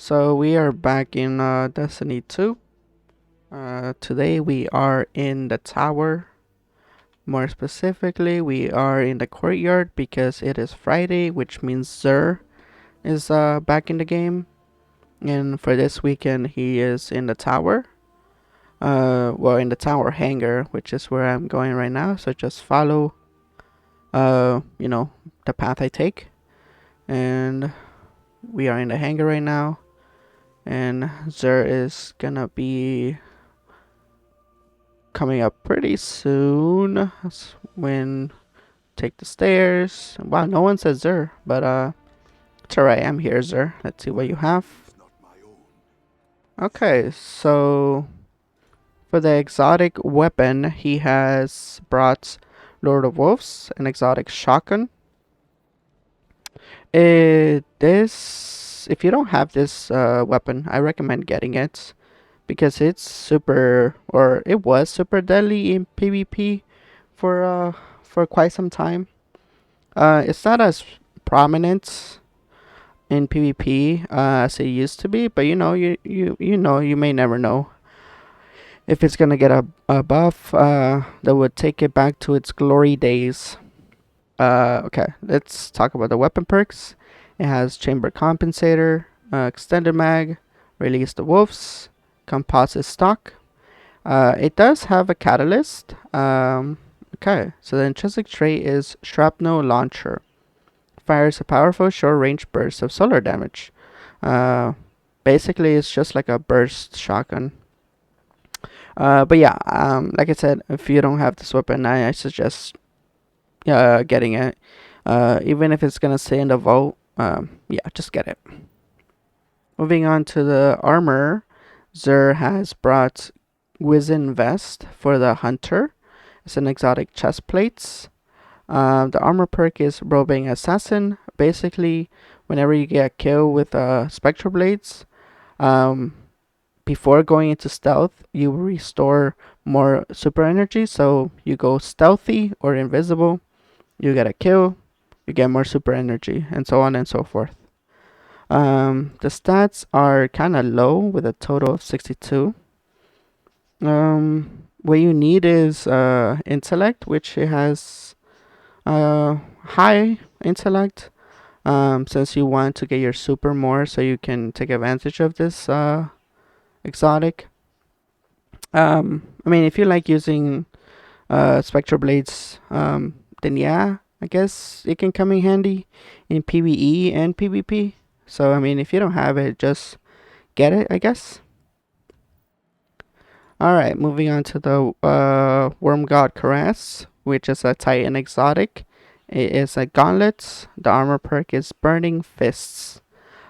So we are back in Destiny 2. Today we are in the tower. More specifically, we are in the courtyard because it is Friday, which means Xur is back in the game. And for this weekend, he is in the tower. Well, in the tower hangar, which is where I'm going right now. So just follow, the path I take. And we are in the hangar right now. And Xur is gonna be coming up pretty soon. That's when take the stairs. Wow, no one says Xur, but it's alright. I'm here, Xur. Let's see what you have. Okay, so for the exotic weapon, he has brought Lord of Wolves, an exotic shotgun. If you don't have this weapon, I recommend getting it because it's super, or it was super deadly in PvP for quite some time. It's not as prominent in PvP as it used to be, but you may never know if it's gonna get a buff that would take it back to its glory days. Okay, let's talk about the weapon perks. It has chamber compensator, extended mag, release the wolves, composite stock. It does have a catalyst. Okay, so the intrinsic trait is shrapnel launcher. Fires a powerful short-range burst of solar damage. Uh, Basically, it's just like a burst shotgun. But yeah, like I said, if you don't have this weapon, I suggest getting it. Even if it's gonna stay in the vault, yeah, just get it. Moving on to the armor, Xur has brought Wizen Vest for the Hunter. It's an exotic chest plates. The armor perk is Roving Assassin. Basically, whenever you get a kill with Spectral Blades, um, before going into stealth, you restore more super energy. So you go stealthy or invisible, you get a kill, you get more super energy, and so on and so forth. The stats are kind of low with a total of 62. What you need is intellect, which it has high intellect. Since you want to get your super more, so you can take advantage of this exotic. I mean, if you like using Spectral Blades, then yeah, I guess it can come in handy in PvE and PvP. So, I mean, if you don't have it, just get it, I guess. Alright, moving on to the Worm God Caress, which is a Titan exotic. It is a gauntlet. The armor perk is Burning Fists.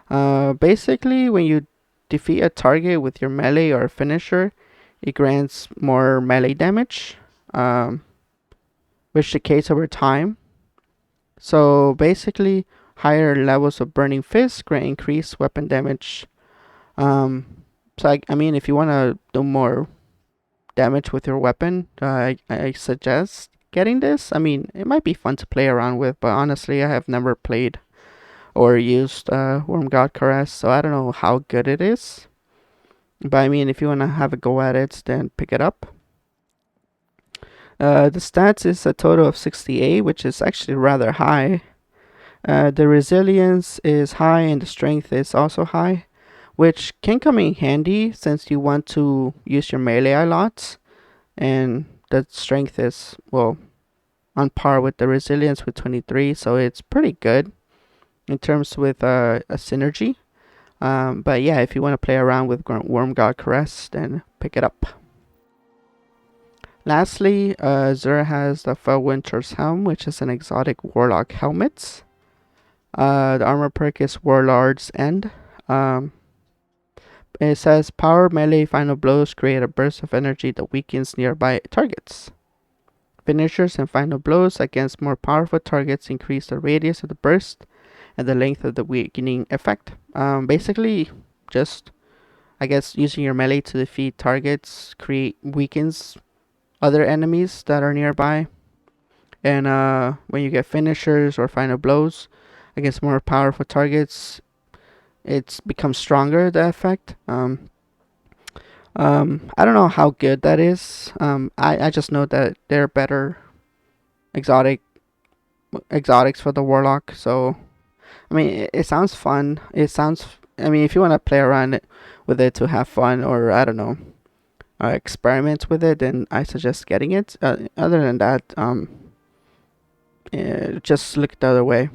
Basically, when you defeat a target with your melee or finisher, it grants more melee damage, which decays over time. So basically, higher levels of Burning Fist grant increased weapon damage. I mean, if you want to do more damage with your weapon, I suggest getting this. I mean, it might be fun to play around with, but honestly, I have never played or used Worm God Caress, so I don't know how good it is. But I mean, if you want to have a go at it, then pick it up. The stats is a total of 68, which is actually rather high. The resilience is high and the strength is also high, which can come in handy since you want to use your melee a lot. And the strength is, well, on par with the resilience with 23, so it's pretty good in terms with a synergy. But yeah, if you want to play around with Worm God Caress, then pick it up. Lastly, Xur has the Fellwinter's Helm, which is an exotic Warlock helmet. The armor perk is Warlord's End. It says power melee final blows create a burst of energy that weakens nearby targets. Finishers and final blows against more powerful targets increase the radius of the burst and the length of the weakening effect. Basically, just I guess using your melee to defeat targets weakens other enemies that are nearby. And when you get finishers or final blows against more powerful targets, it's become stronger, the effect. I don't know how good that is. I just know that they're better exotic exotics for the warlock. So I mean, it sounds fun. It sounds. I mean, if you want to play around with it to have fun, or I don't know, experiment with it, then I suggest getting it. Other than that, just look the other way.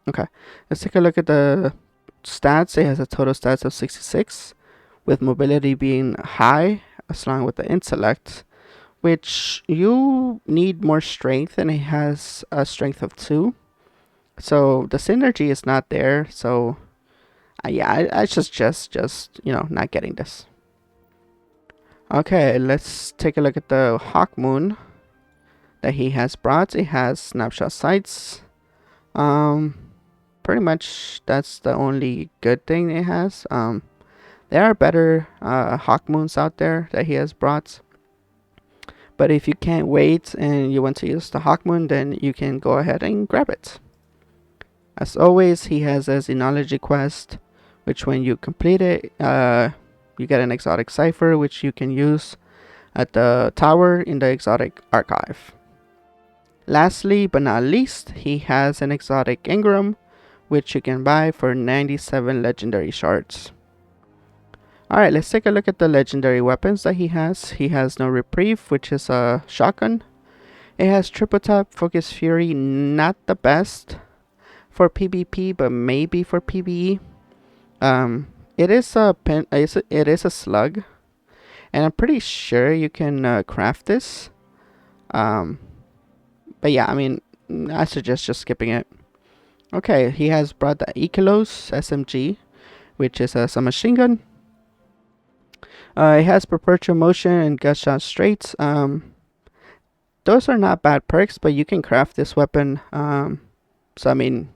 Okay, let's take a look at the stats. It has a total stats of 66, with mobility being high, along with the intellect, which you need more strength, and it has a strength of 2. So the synergy is not there. So yeah, I just not getting this. Okay, let's take a look at the Hawk Moon that he has brought. It has snapshot sights. Um, Pretty much that's the only good thing it has. There are better Hawk Moons out there that he has brought. But if you can't wait and you want to use the Hawk Moon, then you can go ahead and grab it. As always, he has a Xenology quest, which when you complete it, you get an exotic cipher, which you can use at the tower in the exotic archive. Lastly, but not least, he has an exotic engram, which you can buy for 97 legendary shards. Alright, let's take a look at the legendary weapons that he has. He has no reprieve, which is a shotgun. It has triple tap, focus fury, not the best for PvP, but maybe for PvE. It is a slug, and I'm pretty sure you can craft this. But yeah, I mean, I suggest just skipping it. Okay, he has brought the Ikilos SMG, which is a submachine gun. It has perpetual motion and gunshot straight. Those are not bad perks, but you can craft this weapon. So I mean,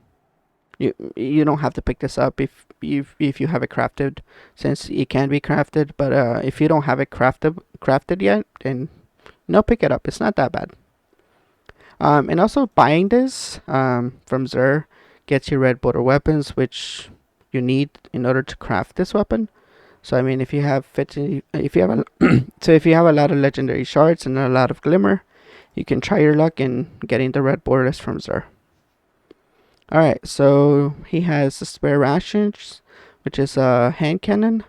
you don't have to pick this up if you have it crafted, since it can be crafted. But if you don't have it crafted yet, then no, pick it up. It's not that bad. And also buying this from Xur gets you red border weapons, which you need in order to craft this weapon. So I mean, if you have 50, if you have if you have a lot of legendary shards and a lot of glimmer, you can try your luck in getting the red borders from Xur. Alright, so he has the spare rations, which is a hand cannon.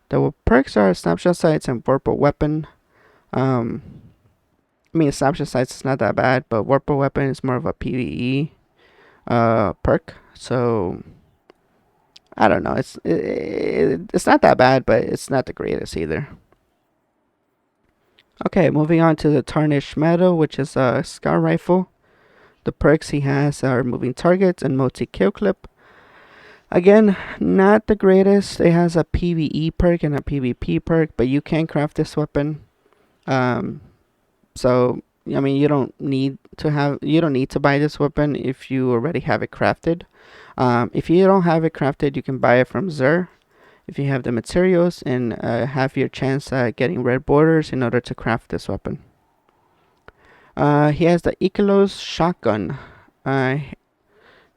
The perks are snapshot sights and vorpal weapon. I mean, snapshot sights is not that bad, but vorpal weapon is more of a PvE perk. So I don't know. It's not that bad, but it's not the greatest either. Okay, moving on to the Tarnished Metal, which is a scout rifle. The perks he has are moving targets and multi-kill clip. Again, not the greatest. It has a PvE perk and a PvP perk, but you can craft this weapon. So I mean, you don't need to buy this weapon if you already have it crafted. If you don't have it crafted, you can buy it from Xur if you have the materials, and have your chance at getting red borders in order to craft this weapon. He has the Ikilos shotgun.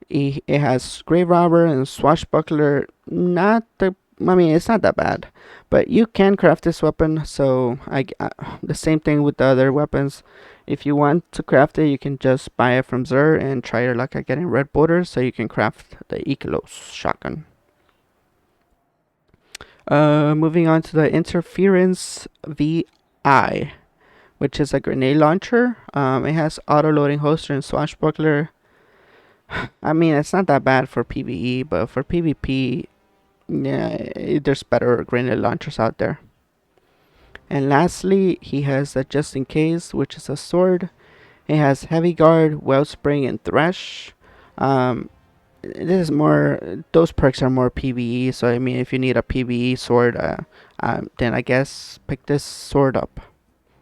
It has Grave Robber and Swashbuckler. I mean, it's not that bad, but you can craft this weapon. So the same thing with the other weapons. If you want to craft it, you can just buy it from Xur and try your luck at getting red borders, so you can craft the Ikilos shotgun. Moving on to the Interference VI, which is a grenade launcher. It has auto-loading holster and swashbuckler. I mean, it's not that bad for PvE, but for PvP, yeah, there's better grenade launchers out there. And lastly, he has a Just In Case, which is a sword. It has Heavy Guard, Wellspring, and Thresh. This is more, those perks are more PvE, so I mean, if you need a PvE sword, then I guess pick this sword up.